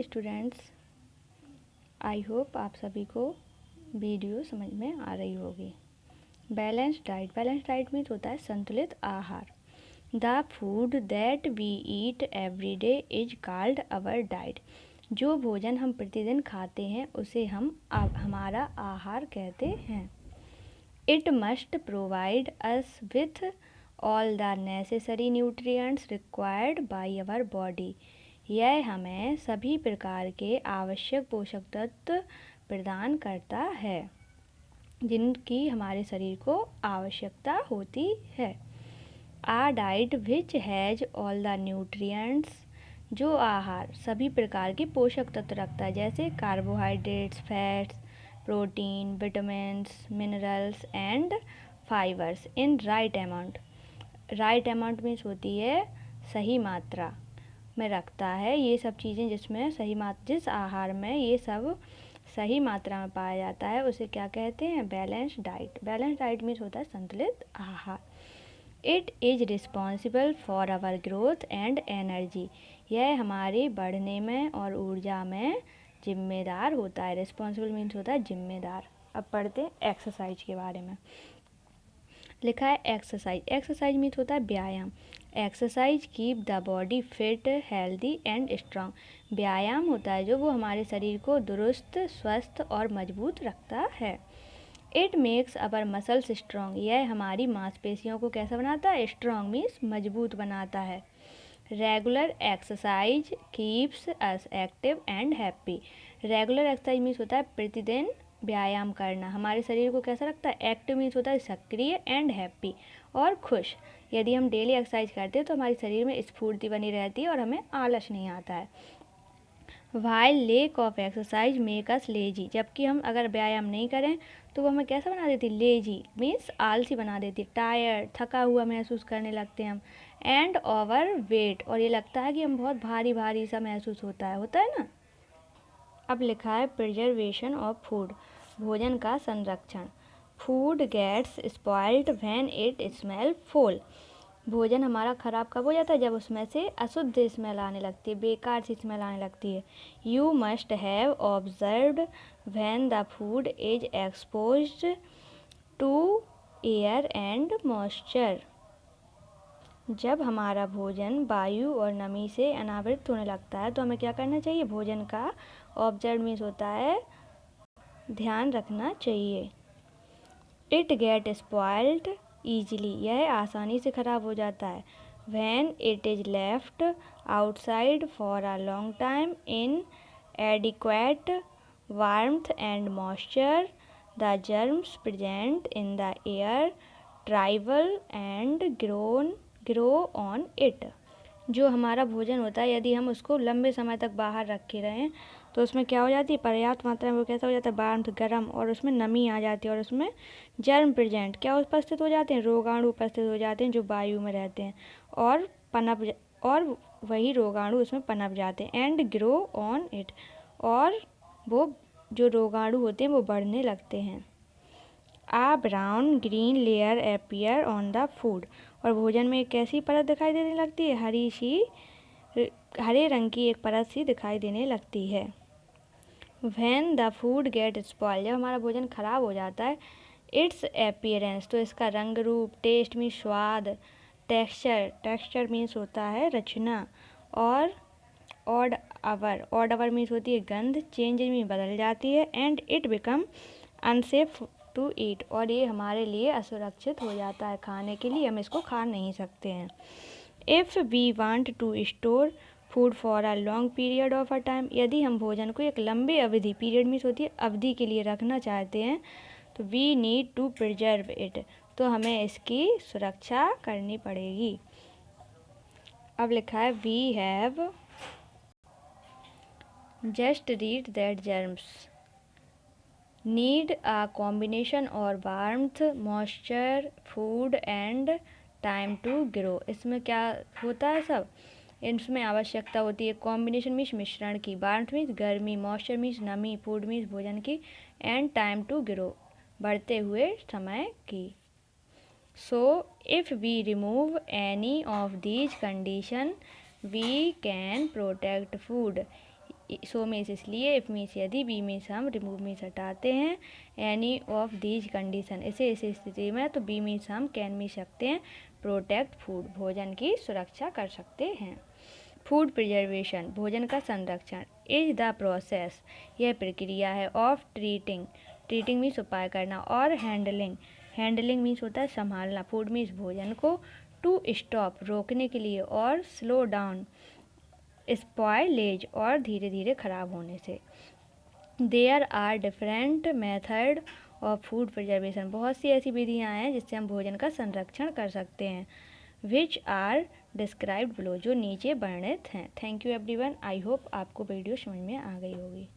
Students, I hope आप सभी को वीडियो समझ में आ रही होगी। बैलेंस डाइट मीन्स होता है संतुलित आहार। The food that we eat every day is called our diet. जो भोजन हम प्रतिदिन खाते हैं उसे हम हमारा आहार कहते हैं। It must provide us with all the necessary nutrients required by our body. यह हमें सभी प्रकार के आवश्यक पोषक तत्व प्रदान करता है जिनकी हमारे शरीर को आवश्यकता होती है। A diet which has all the nutrients, जो आहार सभी प्रकार के पोषक तत्व रखता है जैसे carbohydrates, fats, protein, vitamins, minerals and fibres in right amount. Right amount means होती है सही मात्रा में रखता है। ये सब चीज़ें जिसमें जिस आहार में ये सब सही मात्रा में पाया जाता है उसे क्या कहते हैं? Balance diet. Balance diet means होता है संतुलित आहार। It is responsible for our growth and energy. यह हमारे बढ़ने में और ऊर्जा में जिम्मेदार होता है। रिस्पॉन्सिबल मीन्स होता है जिम्मेदार। अब पढ़ते हैं एक्सरसाइज के बारे में। लिखा है एक्सरसाइज। एक्सरसाइज मीन्स होता है व्यायाम। Exercise keep the body fit, healthy and strong. व्यायाम होता है जो वो हमारे शरीर को दुरुस्त, स्वस्थ और मजबूत रखता है। It makes our muscles strong. यह हमारी मांसपेशियों को कैसा बनाता है? स्ट्रांग मीन्स मजबूत बनाता है। Regular exercise keeps us active and happy. Regular exercise means होता है प्रतिदिन व्यायाम करना हमारे शरीर को कैसा रखता है? एक्टिव मीन्स होता है सक्रिय एंड हैप्पी और खुश। यदि हम डेली एक्सरसाइज करते हैं तो हमारे शरीर में स्फूर्ति बनी रहती है और हमें आलस नहीं आता है। While lake of exercise make us lazy. जबकि हम अगर व्यायाम नहीं करें तो वो हमें कैसा बना देती? लेजी मीन्स आलसी बना देती, टायर्ड, थका हुआ महसूस करने लगते हैं हम। एंड ओवर वेट, और ये लगता है कि हम बहुत भारी भारी सा महसूस होता है ना। अब लिखा है प्रिजर्वेशन ऑफ फूड। भोजन का संरक्षण। Food gets spoiled when it smell foul. भोजन हमारा ख़राब कब हो जाता है? जब उसमें से अशुद्ध स्मेल आने लगती है, बेकार सी स्मेल आने लगती है। You must have observed when the food is exposed to air and moisture. जब हमारा भोजन वायु और नमी से अनावृत होने लगता है तो हमें क्या करना चाहिए? भोजन का ऑब्जर्व मीन्स होता है ध्यान रखना चाहिए। It get spoiled easily. यह आसानी से ख़राब हो जाता है। When it is left outside for a long time in adequate warmth and moisture, the germs present in the air thrive and grow on it. जो हमारा भोजन होता है यदि हम उसको लंबे समय तक बाहर रखे रहें तो उसमें क्या हो जाती है? पर्याप्त मात्रा में वो कैसा हो जाता है? वार्म, गर्म, और उसमें नमी आ जाती है और उसमें जर्म प्रेजेंट क्या उपस्थित हो जाते हैं? रोगाणु उपस्थित हो जाते हैं जो वायु में रहते हैं और वही रोगाणु उसमें पनप जाते हैं। एंड ग्रो ऑन इट, और वो जो रोगाणु होते हैं वो बढ़ने लगते हैं। A brown green layer appear on the food, और भोजन में एक कैसी परत दिखाई देने लगती है? हरे रंग की एक परत सी दिखाई देने लगती है। When the food gate spoil, जब हमारा भोजन खराब हो जाता है, इट्स अपीयरेंस, तो इसका रंग रूप, टेस्ट मीन्स स्वाद, टेक्सचर मीन्स होता है रचना, और ऑड आवर मीन्स होती है गंध, चेंज मीन्स बदल जाती है, and it become unsafe to eat, और ये हमारे लिए असुरक्षित हो जाता है खाने के लिए, हम इसको खा नहीं सकते हैं। If we want to store food for a long period of a time, यदि हम भोजन को एक लंबी अवधि, पीरियड मीन्स होती है अवधि के लिए रखना चाहते हैं तो we need to preserve it, तो हमें इसकी सुरक्षा करनी पड़ेगी। अब लिखा है we have just read that germs need a combination और warmth, moisture, food and time to grow. इसमें क्या होता है? सब इसमें आवश्यकता होती है कॉम्बिनेशन मीन्स मिश्रण की, वार्मथ मीन्स गर्मी, मॉइस्चर मीन्स नमी, फूड मीन्स भोजन की, एंड टाइम टू ग्रो बढ़ते हुए समय की। So if we remove any of these condition we can protect food. So means इसलिए, इफ मीन्स यदि, बी मीन्स हम, रिमूव मीन्स हटाते हैं, एनी ऑफ दीज कंडीशन इस स्थिति में, तो बी मीन्स हम, कैन मीन्स सकते हैं, प्रोटेक्ट फूड भोजन की सुरक्षा कर सकते हैं। फूड प्रिजर्वेशन भोजन का संरक्षण इज द प्रोसेस यह प्रक्रिया है, ऑफ ट्रीटिंग ट्रीटिंग मीन्स उपाय करना, और हैंडलिंग मीन्स होता है संभालना, फूड मीन्स भोजन को, टू स्टॉप रोकने के लिए, और स्लो डाउन स्पॉइलेज और धीरे धीरे खराब होने से। There are different method of food preservation बहुत सी ऐसी विधियाँ हैं जिससे हम भोजन का संरक्षण कर सकते हैं, विच आर डिस्क्राइब्ड बिलो जो नीचे वर्णित हैं। Thank you everyone, I hope आपको वीडियो समझ में आ गई होगी।